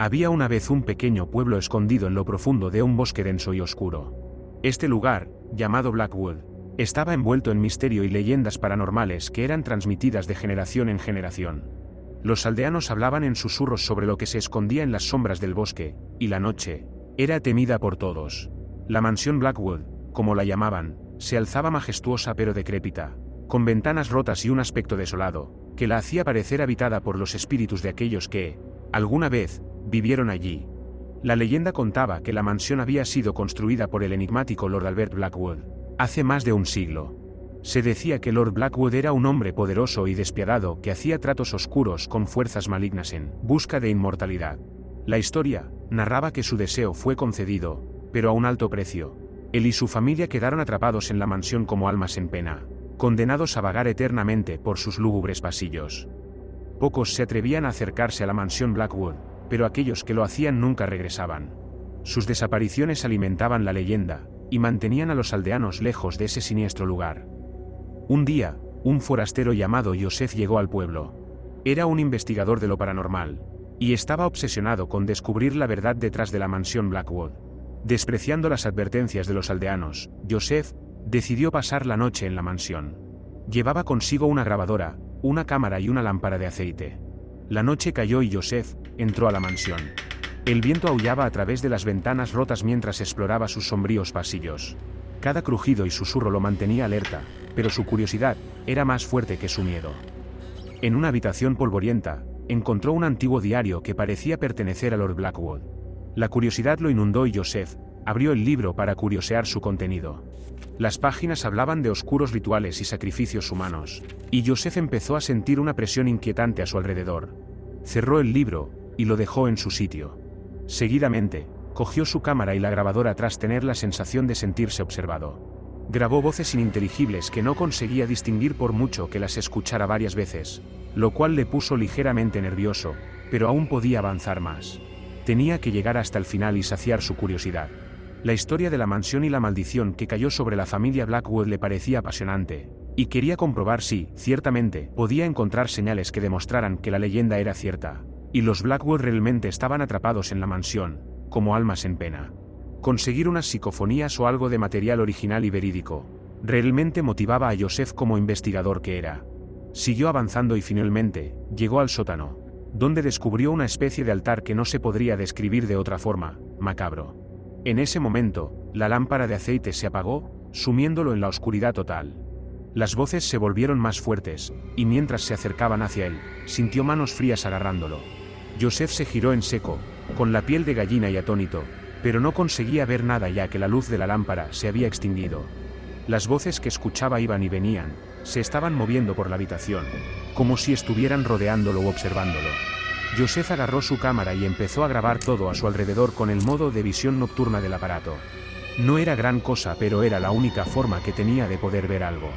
Había una vez un pequeño pueblo escondido en lo profundo de un bosque denso y oscuro. Este lugar, llamado Blackwood, estaba envuelto en misterio y leyendas paranormales que eran transmitidas de generación en generación. Los aldeanos hablaban en susurros sobre lo que se escondía en las sombras del bosque, y la noche era temida por todos. La mansión Blackwood, como la llamaban, se alzaba majestuosa pero decrépita, con ventanas rotas y un aspecto desolado, que la hacía parecer habitada por los espíritus de aquellos que, alguna vez, vivieron allí. La leyenda contaba que la mansión había sido construida por el enigmático Lord Albert Blackwood, hace más de un siglo. Se decía que Lord Blackwood era un hombre poderoso y despiadado que hacía tratos oscuros con fuerzas malignas en busca de inmortalidad. La historia narraba que su deseo fue concedido, pero a un alto precio. Él y su familia quedaron atrapados en la mansión como almas en pena, condenados a vagar eternamente por sus lúgubres pasillos. Pocos se atrevían a acercarse a la mansión Blackwood, pero aquellos que lo hacían nunca regresaban. Sus desapariciones alimentaban la leyenda, y mantenían a los aldeanos lejos de ese siniestro lugar. Un día, un forastero llamado Joseph llegó al pueblo. Era un investigador de lo paranormal, y estaba obsesionado con descubrir la verdad detrás de la mansión Blackwood. Despreciando las advertencias de los aldeanos, Joseph decidió pasar la noche en la mansión. Llevaba consigo una grabadora, una cámara y una lámpara de aceite. La noche cayó y Joseph entró a la mansión. El viento aullaba a través de las ventanas rotas mientras exploraba sus sombríos pasillos. Cada crujido y susurro lo mantenía alerta, pero su curiosidad era más fuerte que su miedo. En una habitación polvorienta, encontró un antiguo diario que parecía pertenecer a Lord Blackwood. La curiosidad lo inundó y Joseph abrió el libro para curiosear su contenido. Las páginas hablaban de oscuros rituales y sacrificios humanos, y Joseph empezó a sentir una presión inquietante a su alrededor. Cerró el libro y lo dejó en su sitio. Seguidamente, cogió su cámara y la grabadora tras tener la sensación de sentirse observado. Grabó voces ininteligibles que no conseguía distinguir por mucho que las escuchara varias veces, lo cual le puso ligeramente nervioso, pero aún podía avanzar más. Tenía que llegar hasta el final y saciar su curiosidad. La historia de la mansión y la maldición que cayó sobre la familia Blackwood le parecía apasionante, y quería comprobar si, ciertamente, podía encontrar señales que demostraran que la leyenda era cierta, y los Blackwood realmente estaban atrapados en la mansión, como almas en pena. Conseguir unas psicofonías o algo de material original y verídico realmente motivaba a Joseph como investigador que era. Siguió avanzando y finalmente llegó al sótano, donde descubrió una especie de altar que no se podría describir de otra forma, macabro. En ese momento, la lámpara de aceite se apagó, sumiéndolo en la oscuridad total. Las voces se volvieron más fuertes, y mientras se acercaban hacia él, sintió manos frías agarrándolo. Joseph se giró en seco, con la piel de gallina y atónito, pero no conseguía ver nada ya que la luz de la lámpara se había extinguido. Las voces que escuchaba iban y venían, se estaban moviendo por la habitación, como si estuvieran rodeándolo u observándolo. Joseph agarró su cámara y empezó a grabar todo a su alrededor con el modo de visión nocturna del aparato. No era gran cosa, pero era la única forma que tenía de poder ver algo.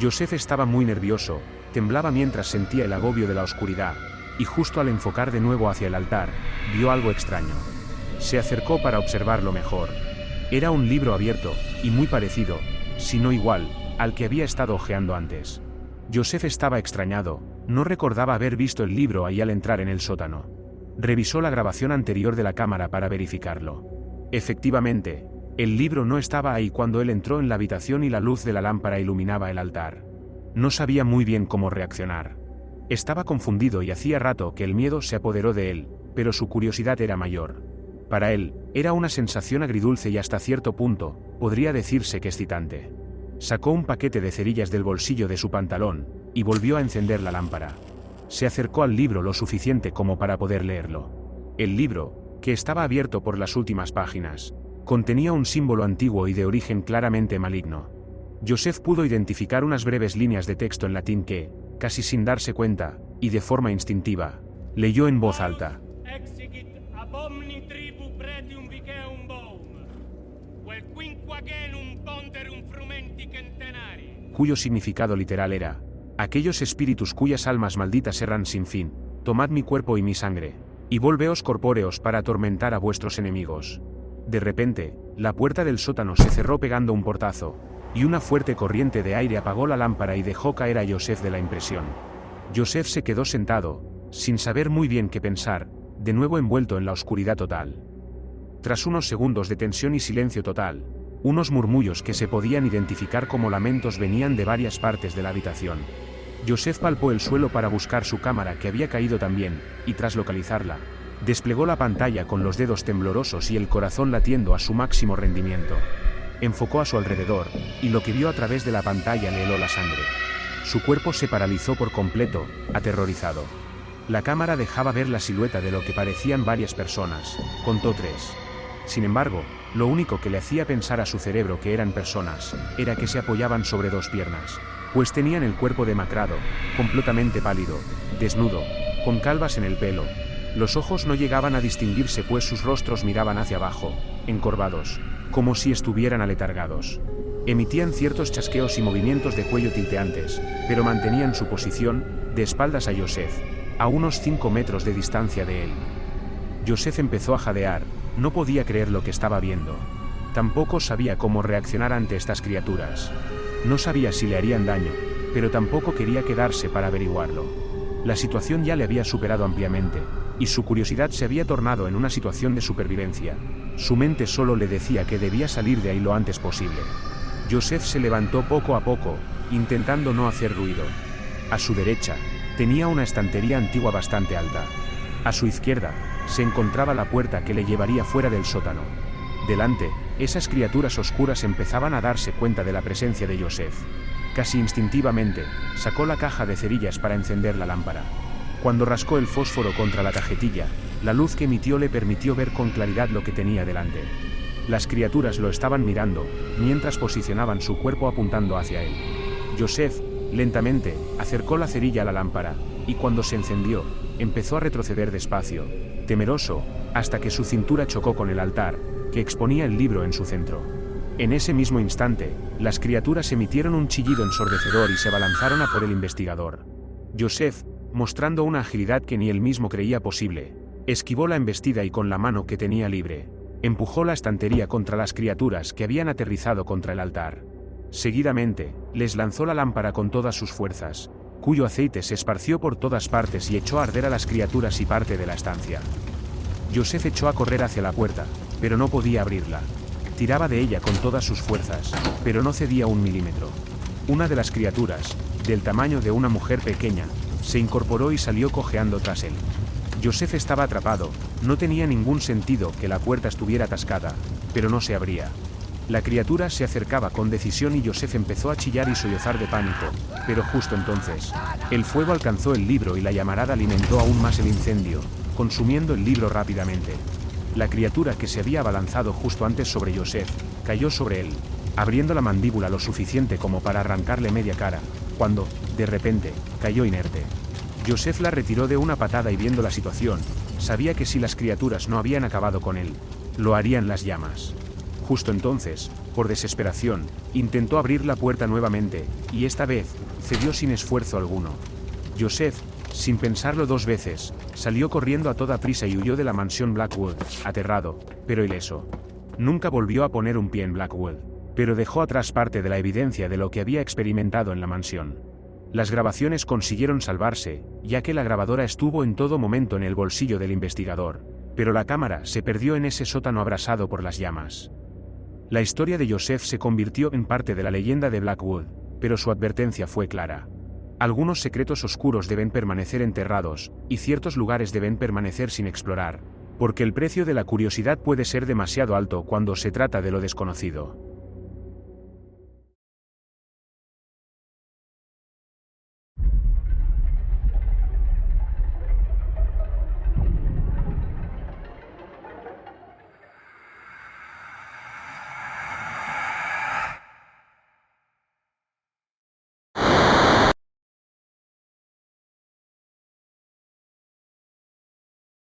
Joseph estaba muy nervioso, temblaba mientras sentía el agobio de la oscuridad, y justo al enfocar de nuevo hacia el altar, vio algo extraño. Se acercó para observarlo mejor. Era un libro abierto, y muy parecido, si no igual, al que había estado hojeando antes. Joseph estaba extrañado, no recordaba haber visto el libro ahí al entrar en el sótano. Revisó la grabación anterior de la cámara para verificarlo. Efectivamente, el libro no estaba ahí cuando él entró en la habitación y la luz de la lámpara iluminaba el altar. No sabía muy bien cómo reaccionar. Estaba confundido y hacía rato que el miedo se apoderó de él, pero su curiosidad era mayor. Para él, era una sensación agridulce y hasta cierto punto, podría decirse que excitante. Sacó un paquete de cerillas del bolsillo de su pantalón, y volvió a encender la lámpara. Se acercó al libro lo suficiente como para poder leerlo. El libro, que estaba abierto por las últimas páginas, contenía un símbolo antiguo y de origen claramente maligno. Joseph pudo identificar unas breves líneas de texto en latín que, casi sin darse cuenta, y de forma instintiva, leyó en voz alta. Cuyo significado literal era: aquellos espíritus cuyas almas malditas erran sin fin, tomad mi cuerpo y mi sangre, y volveos corpóreos para atormentar a vuestros enemigos. De repente, la puerta del sótano se cerró pegando un portazo, y una fuerte corriente de aire apagó la lámpara y dejó caer a Joseph de la impresión. Joseph se quedó sentado, sin saber muy bien qué pensar, de nuevo envuelto en la oscuridad total. Tras unos segundos de tensión y silencio total, unos murmullos que se podían identificar como lamentos venían de varias partes de la habitación. Joseph palpó el suelo para buscar su cámara que había caído también, y tras localizarla, desplegó la pantalla con los dedos temblorosos y el corazón latiendo a su máximo rendimiento. Enfocó a su alrededor, y lo que vio a través de la pantalla le heló la sangre. Su cuerpo se paralizó por completo, aterrorizado. La cámara dejaba ver la silueta de lo que parecían varias personas, contó 3. Sin embargo, lo único que le hacía pensar a su cerebro que eran personas, era que se apoyaban sobre 2 piernas, pues tenían el cuerpo demacrado, completamente pálido, desnudo, con calvas en el pelo. Los ojos no llegaban a distinguirse pues sus rostros miraban hacia abajo, encorvados, como si estuvieran aletargados. Emitían ciertos chasqueos y movimientos de cuello tilteantes, pero mantenían su posición, de espaldas a Joseph, a unos 5 metros de distancia de él. Joseph empezó a jadear, no podía creer lo que estaba viendo. Tampoco sabía cómo reaccionar ante estas criaturas. No sabía si le harían daño, pero tampoco quería quedarse para averiguarlo. La situación ya le había superado ampliamente, y su curiosidad se había tornado en una situación de supervivencia. Su mente solo le decía que debía salir de ahí lo antes posible. Joseph se levantó poco a poco, intentando no hacer ruido. A su derecha, tenía una estantería antigua bastante alta. A su izquierda, se encontraba la puerta que le llevaría fuera del sótano. Delante, esas criaturas oscuras empezaban a darse cuenta de la presencia de Joseph. Casi instintivamente, sacó la caja de cerillas para encender la lámpara. Cuando rascó el fósforo contra la cajetilla, la luz que emitió le permitió ver con claridad lo que tenía delante. Las criaturas lo estaban mirando, mientras posicionaban su cuerpo apuntando hacia él. Joseph, lentamente, acercó la cerilla a la lámpara, y cuando se encendió, empezó a retroceder despacio, temeroso, hasta que su cintura chocó con el altar, que exponía el libro en su centro. En ese mismo instante, las criaturas emitieron un chillido ensordecedor y se abalanzaron a por el investigador. Joseph, mostrando una agilidad que ni él mismo creía posible, esquivó la embestida y con la mano que tenía libre, empujó la estantería contra las criaturas que habían aterrizado contra el altar. Seguidamente, les lanzó la lámpara con todas sus fuerzas, cuyo aceite se esparció por todas partes y echó a arder a las criaturas y parte de la estancia. Joseph echó a correr hacia la puerta, pero no podía abrirla. Tiraba de ella con todas sus fuerzas, pero no cedía un milímetro. Una de las criaturas, del tamaño de una mujer pequeña, se incorporó y salió cojeando tras él. Joseph estaba atrapado, no tenía ningún sentido que la puerta estuviera atascada, pero no se abría. La criatura se acercaba con decisión y Joseph empezó a chillar y sollozar de pánico, pero justo entonces, el fuego alcanzó el libro y la llamarada alimentó aún más el incendio, consumiendo el libro rápidamente. La criatura que se había abalanzado justo antes sobre Joseph, cayó sobre él, abriendo la mandíbula lo suficiente como para arrancarle media cara, cuando, de repente, cayó inerte. Joseph la retiró de una patada y viendo la situación, sabía que si las criaturas no habían acabado con él, lo harían las llamas. Justo entonces, por desesperación, intentó abrir la puerta nuevamente, y esta vez, cedió sin esfuerzo alguno. Joseph, sin pensarlo 2 veces, salió corriendo a toda prisa y huyó de la mansión Blackwood, aterrado, pero ileso. Nunca volvió a poner un pie en Blackwood, pero dejó atrás parte de la evidencia de lo que había experimentado en la mansión. Las grabaciones consiguieron salvarse, ya que la grabadora estuvo en todo momento en el bolsillo del investigador, pero la cámara se perdió en ese sótano abrasado por las llamas. La historia de Joseph se convirtió en parte de la leyenda de Blackwood, pero su advertencia fue clara. Algunos secretos oscuros deben permanecer enterrados, y ciertos lugares deben permanecer sin explorar, porque el precio de la curiosidad puede ser demasiado alto cuando se trata de lo desconocido.